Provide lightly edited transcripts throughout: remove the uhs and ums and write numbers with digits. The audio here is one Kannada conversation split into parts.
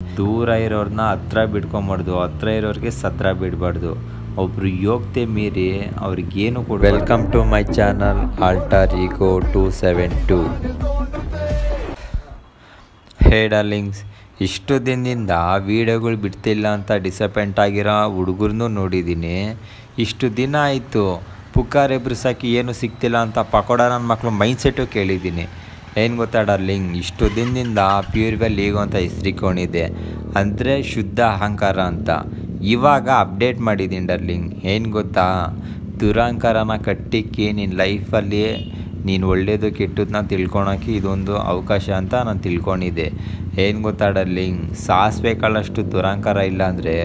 ದೂರ ಇರೋರನ್ನ ಹತ್ರ ಬಿಡ್ಕೊಂಬಾರ್ದು, ಹತ್ರ ಇರೋರಿಗೆ ಸತ್ರ ಬಿಡಬಾರ್ದು. ಒಬ್ರು ಯೋಗ್ಯತೆ ಮೀರಿ ಅವ್ರಿಗೇನು ಕೊಡ. Welcome to my channel alter ego 272. Hey darlings, ಇಷ್ಟು ದಿನದಿಂದ ವೀಡಿಯೋಗಳು ಬಿಡ್ತಿಲ್ಲ ಅಂತ ಡಿಸಪಾಯಿಂಟ್ ಆಗಿರೋ ಹುಡುಗರನ್ನೂ ನೋಡಿದ್ದೀನಿ. ಇಷ್ಟು ದಿನ ಆಯಿತು ಪುಕ್ಕಾರ್ ಎಬ್ರಿಸಾಕಿ ಏನು ಸಿಗ್ತಿಲ್ಲ ಅಂತ ಪಕೋಡ ನನ್ನ ಮಕ್ಕಳು ಮೈಂಡ್ಸೆಟ್ಟು ಕೇಳಿದ್ದೀನಿ. ಏನು ಗೊತ್ತಾ ಡಾರ್ಲಿಂಗ್, ಇಷ್ಟು ದಿನದಿಂದ ಪ್ಯೂರ್ವೆಲ್ ಈಗೋ ಅಂತ ಹೆಸರಿಕೊಂಡಿದ್ದೆ, ಅಂದರೆ ಶುದ್ಧ ಅಹಂಕಾರ ಅಂತ. ಇವಾಗ ಅಪ್ಡೇಟ್ ಮಾಡಿದ್ದೀನಿ ಡಾರ್ಲಿಂಗ್. ಏನು ಗೊತ್ತಾ, ದುರಹಂಕಾರನ ಕಟ್ಟಿಕ್ಕಿ ನಿನ್ನ ಲೈಫಲ್ಲಿ ನೀನು ಒಳ್ಳೆಯದು ಕೆಟ್ಟದನ್ನ ತಿಳ್ಕೊಳಕ್ಕೆ ಇದೊಂದು ಅವಕಾಶ ಅಂತ ನಾನು ತಿಳ್ಕೊಂಡಿದ್ದೆ. ಏನು ಗೊತ್ತಾ ಡಾರ್ಲಿಂಗ್, ಸಾಸಿವೆ ಕಾಳಷ್ಟು ದುರಹಂಕಾರ ಇಲ್ಲ ಅಂದರೆ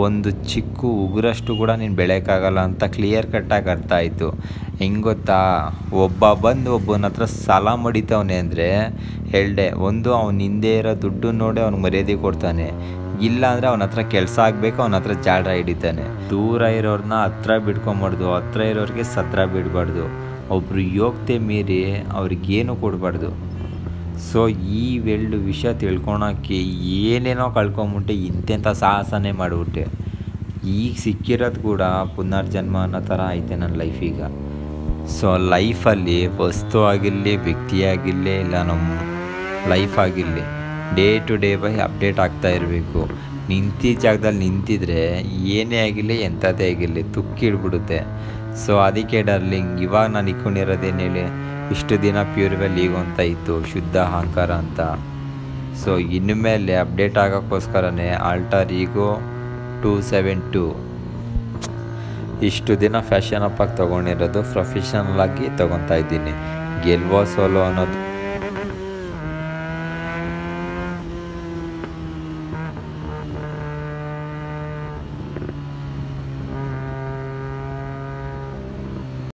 ಒಂದು ಚಿಕ್ಕ ಉಗುರಷ್ಟು ಕೂಡ ನೀನು ಬೆಳೆಯೋಕ್ಕಾಗಲ್ಲ ಅಂತ ಕ್ಲಿಯರ್ ಕಟ್ಟಾಗಿ ಅರ್ಥ ಆಯಿತು. ಹೆಂಗೆ ಗೊತ್ತಾ, ಒಬ್ಬ ಬಂದು ಒಬ್ಬನ ಹತ್ರ ಸಾಲ ಮಡಿತವನೆ ಅಂದರೆ ಹೇಳ್ದೆ, ಒಂದು ಅವ್ನ ಹಿಂದೆ ಇರೋ ದುಡ್ಡು ನೋಡಿ ಅವ್ನಿಗೆ ಮರ್ಯಾದೆ ಕೊಡ್ತಾನೆ, ಇಲ್ಲ ಅಂದರೆ ಅವನ ಹತ್ರ ಕೆಲಸ ಆಗಬೇಕು, ಅವನ ಹತ್ರ ಜಾಡ ಹಿಡಿತಾನೆ. ದೂರ ಇರೋರನ್ನ ಹತ್ರ ಬಿಡ್ಕೊಂಬಾರ್ದು, ಹತ್ರ ಇರೋರಿಗೆ ಸತ್ರ ಬಿಡಬಾರ್ದು. ಒಬ್ಬರು ಯೋಗ್ಯತೆ ಮೀರಿ ಅವ್ರಿಗೇನು ಕೊಡಬಾರ್ದು. ಸೊ ಈ ಎರಡು ವಿಷಯ ತಿಳ್ಕೊಳಕ್ಕೆ ಏನೇನೋ ಕಳ್ಕೊಂಬಿಟ್ಟೆ, ಇಂತೆಂಥ ಸಾಹಸನೇ ಮಾಡಿಬಿಟ್ಟೆ. ಈಗ ಸಿಕ್ಕಿರೋದು ಕೂಡ ಪುನರ್ಜನ್ಮ ಅನ್ನೋ ಥರ ಐತೆ ನನ್ನ ಲೈಫೀಗ. ಸೊ ಲೈಫಲ್ಲಿ ವಸ್ತು ಆಗಿರಲಿ, ವ್ಯಕ್ತಿ ಆಗಿರಲಿ, ಇಲ್ಲ ನಮ್ಮ ಲೈಫ್ ಆಗಿರಲಿ, day to day by update ಆಗ್ತಾ ಇರಬೇಕು. ನಿಂತಿದ್ದ ಜಾಗದಲ್ಲಿ ನಿಂತಿದ್ರೆ ಏನೇ ಆಗಿರಲಿ, ಎಂಥದ್ದೇ ಆಗಿರಲಿ ತುಕ್ಕಿಡ್ಬಿಡುತ್ತೆ. ಸೊ ಅದಕ್ಕೆ ಡಾರ್ಲಿಂಗ್, ಇವಾಗ ನಾನು ಇಟ್ಕೊಂಡಿರೋದೇನು ಹೇಳಿ, ಇಷ್ಟು ದಿನ ಪ್ಯೂರ್ವೆಲ್ ಈಗೋ ಅಂತ ಇತ್ತು, ಶುದ್ಧ ಅಹಂಕಾರ ಅಂತ. ಸೊ ಇನ್ಮೇಲೆ ಅಪ್ಡೇಟ್ ಆಗೋಕ್ಕೋಸ್ಕರನೇ ಆಲ್ಟರ್ ಈಗೋ 272. ಇಷ್ಟು ದಿನ ಫ್ಯಾಷನ್ ಅಪ್ಪಾಗಿ ತೊಗೊಂಡಿರೋದು ಪ್ರೊಫೆಷನಲ್ ಆಗಿ ತೊಗೊತಾ ಇದ್ದೀನಿ. ಗೆಲ್ವೋ ಸೋಲೋ ಅನ್ನೋದು